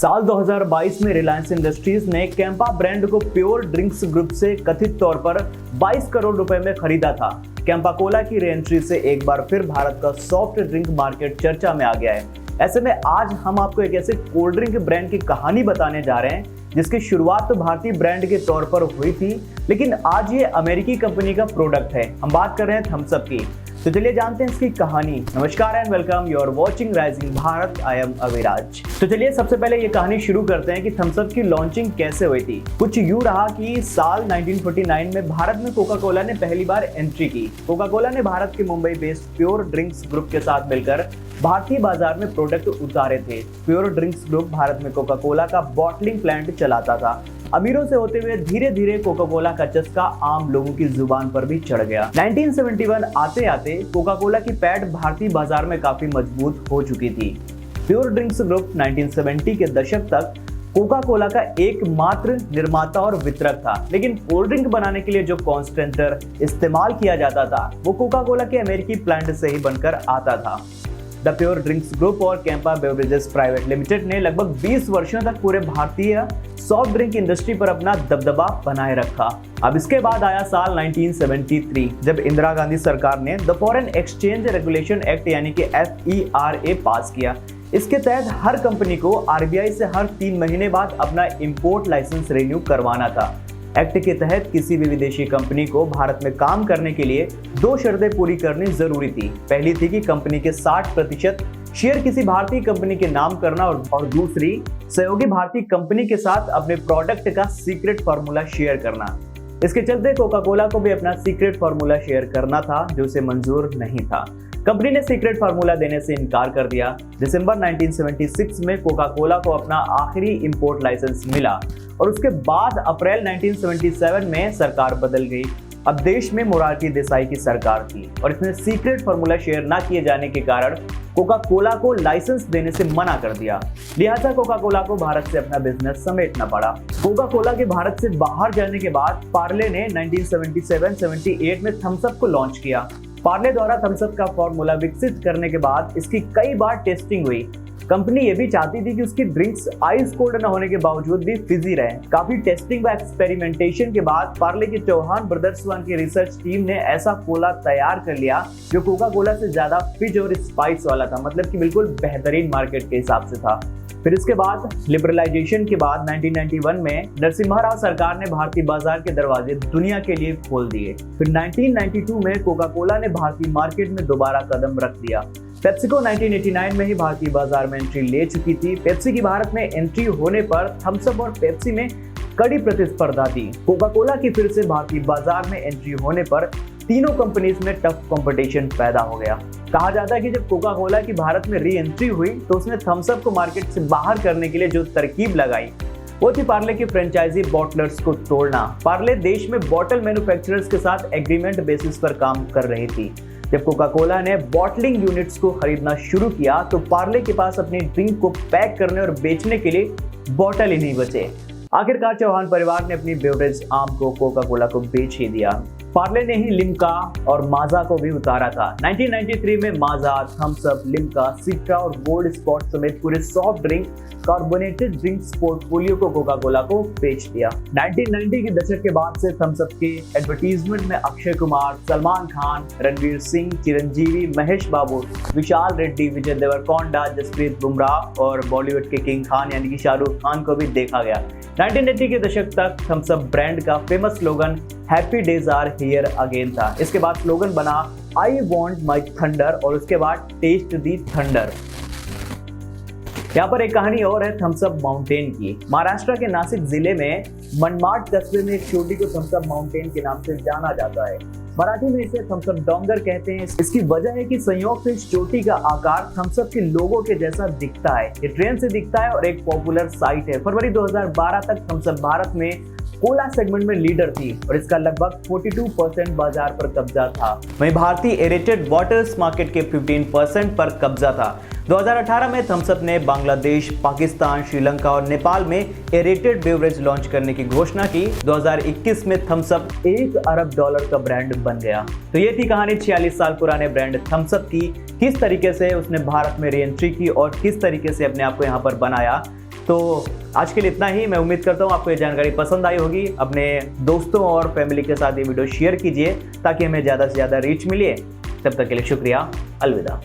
साल 2022 में रिलायंस इंडस्ट्रीज ने कैंपा ब्रांड को प्योर ड्रिंक्स ग्रुप से कथित तौर पर 22 करोड़ रुपए में खरीदा था। कैंपा कोला की रीएंट्री से एक बार फिर भारत का सॉफ्ट ड्रिंक मार्केट चर्चा में आ गया है। ऐसे में आज हम आपको एक ऐसे कोल्ड ड्रिंक ब्रांड की कहानी बताने जा रहे हैं जिसकी शुरुआत तो भारतीय ब्रांड के तौर पर हुई थी, लेकिन आज ये अमेरिकी कंपनी का प्रोडक्ट है। हम बात कर रहे हैं थम्स अप की। तो चलिए जानते हैं इसकी कहानी। नमस्कार and welcome, you are watching rising Bharat, I am Aviraj. तो चलिए सबसे पहले ये कहानी शुरू करते हैं कि थम्स अप की लॉन्चिंग कैसे हुई थी। कुछ यूं रहा कि साल 1949 में भारत में कोका कोला ने पहली बार एंट्री की। कोका कोला ने भारत के Mumbai based pure drinks group के साथ मिलकर भारतीय बाजार में प्रोडक्ट उतारे थे। प्योर ड्रिंक्स ग्रुप भारत में कोका कोला का बॉटलिंग प्लांट चलाता था। अमीरों से होते हुए धीरे धीरे कोका कोला का चस्का आम लोगों की जुबान पर भी चढ़ गया। 1971 आते आते कोका कोला की पैठ भारतीय बाजार में काफी मजबूत हो चुकी थी। प्योर ड्रिंक्स ग्रुप 1970 के दशक तक कोका कोला का एकमात्र निर्माता और वितरक था, लेकिन कोल्ड ड्रिंक बनाने के लिए जो कॉन्सेंट्रेटर इस्तेमाल किया जाता था वो कोका कोला के अमेरिकी प्लांट से ही बनकर आता था। द प्योर ड्रिंक्स ग्रुप और कैंपा बेवरेजेस प्राइवेट लिमिटेड ने लगभग 20 वर्षों तक पूरे भारतीय सॉफ्ट ड्रिंक इंडस्ट्री पर अपना दबदबा बनाए रखा। अब इसके बाद आया साल 1973, जब इंदिरा गांधी सरकार ने the foreign exchange regulation act यानी कि FERA पास किया। इसके तहत हर कंपनी को RBI से हर 3 महीने बाद अपना इंपोर्ट लाइसेंस रिन्यू करवाना था। एक्ट के तहत किसी भी विदेशी कंपनी को भारत में काम करने के लिए 2 शर्तें पूरी करनी जरूरी थी। पहली थी कि कंपनी के 60% शेयर किसी भारतीय कंपनी के नाम करना और दूसरी सहयोगी भारतीय कंपनी के साथ अपने प्रोडक्ट का सीक्रेट फार्मूला शेयर करना। इसके चलते कोका कोला को भी अपना सीक्रेट फार्मूला शेयर करना था, जो उसे मंजूर नहीं था। कंपनी ने सीक्रेट फार्मूला देने से इनकार कर दिया। दिसंबर 1976 में कोका कोला को अपना आखिरी इंपोर्ट लाइसेंस मिला और उसके बाद अप्रैल 1977 में सरकार बदल गई। अब देश में मोरारजी देसाई की सरकार थी और इसने सीक्रेट फार्मूला शेयर न किए जाने के कारण कोका कोला को लाइसेंस देने से मना कर दिया। लिहाजा कोका कोला को भारत से अपना बिजनेस समेटना पड़ा। कोका कोला के भारत से बाहर जाने के बाद पार्ले ने 1977-78 में थम्स अप को लॉन्च किया। पार्ले द्वारा थम्स अप का फॉर्मूला विकसित करने के बाद इसकी कई बार टेस्टिंग हुई। कंपनी ये भी चाहती थी कि उसकी ड्रिंक्स आइस कोल्ड न होने के बावजूद भी फिजी रहे। काफी टेस्टिंग व एक्सपेरिमेंटेशन के बाद पार्ले के चौहान ब्रदर्स की रिसर्च टीम ने ऐसा कोला तैयार कर लिया जो कोका कोला से ज्यादा फिज और स्पाइस वाला था, मतलब कि बिल्कुल बेहतरीन मार्केट के हिसाब से था। फिर इसके बाद लिबरलाइजेशन के बाद 1991 में नरसिम्हा राव सरकार ने भारतीय बाजार के दरवाजे दुनिया के लिए खोल दिए। फिर 1992 में कोका कोला ने भारतीय मार्केट में दोबारा कदम रख दिया। पेप्सिको 1989 में ही भारतीय बाजार में एंट्री ले चुकी थी। पेप्सी की भारत में एंट्री होने पर थम्स अप और पेप्सी में कड़ी प्रतिस्पर्धा थी। कोका कोला की फिर से भारतीय बाजार में एंट्री होने पर तीनों कंपनीज में टफ कंपटीशन पैदा हो गया। कहा जाता है कि जब कोका कोला की भारत में री एंट्री हुई तो उसने थम्स अप को मार्केट से बाहर करने के लिए जो तरकीब लगाई वो थी पार्ले के फ्रेंचाइजी बॉटलर्स को तोड़ना। पार्ले देश में बॉटल मैन्युफैक्चरर्स के साथ एग्रीमेंट बेसिस पर काम कर रही थी। जब कोका कोला ने बॉटलिंग यूनिट्स को खरीदना शुरू किया तो पार्ले के पास अपनी ड्रिंक को पैक करने और बेचने के लिए बॉटल ही नहीं बचे। आखिरकार चौहान परिवार ने अपनी बेवरेज आर्म को कोका कोला को बेच ही दिया। पार्ले ने ही लिम्का और माजा को भी उतारा था। 1993 में माजा, थम्स अप, लिम्का, सिट्रा और गोल्ड स्पॉट समेत पूरे soft drink carbonated drinks portfolio को कोका कोला को बेच दिया। 1990 के दशक के बाद से थम्स अप के एडवर्टीजमेंट में अक्षय कुमार, सलमान खान, रणवीर सिंह, चिरंजीवी, महेश बाबू, विशाल रेड्डी, विजय देवरकोंडा, जसप्रीत बुमराह और बॉलीवुड के किंग खान यानी कि शाहरुख खान को भी देखा गया। 1980 के दशक तक थम्स अप ब्रांड का famous slogan happy days are here again था। इसके बाद स्लोगन बना आई वॉन्ट माई थंडर और उसके बाद टेस्ट दी थंडर। यहाँ पर एक कहानी और है थम्स अप माउंटेन की। महाराष्ट्र के नासिक जिले में मनमाड कस्बे में एक चोटी को थम्स अप माउंटेन के नाम से जाना जाता है। मराठी में इसे थम्स अप डोंगर कहते हैं। इसकी वजह है कि संयोग से इस चोटी का आकार थम्स अप के लोगो के जैसा दिखता है। ये ट्रेन से दिखता है और एक पॉपुलर साइट है। फरवरी 2012 तक थम्स अप भारत में कोला सेगमेंट में लीडर थी और इसका लगभग 42% बाजार पर कब्जा था। वहीं भारतीय एरेटेड वाटर्स मार्केट के 15% पर कब्जा था। 2018 में थम्स अप ने बांग्लादेश, पाकिस्तान, श्रीलंका और नेपाल में एरेटेड बेवरेज लॉन्च करने की घोषणा की। 2021 में थम्स अप $1 अरब का ब्रांड बन गया। तो ये थी कहानी 46 साल पुराने ब्रांड थम्स अप की, किस तरीके से उसने भारत में री एंट्री की और किस तरीके से अपने आप को यहाँ पर बनाया। तो आज के लिए इतना ही। मैं उम्मीद करता हूँ आपको ये जानकारी पसंद आई होगी। अपने दोस्तों और फैमिली के साथ ये वीडियो शेयर कीजिए ताकि हमें ज़्यादा से ज़्यादा रीच मिले। तब तक के लिए शुक्रिया। अलविदा।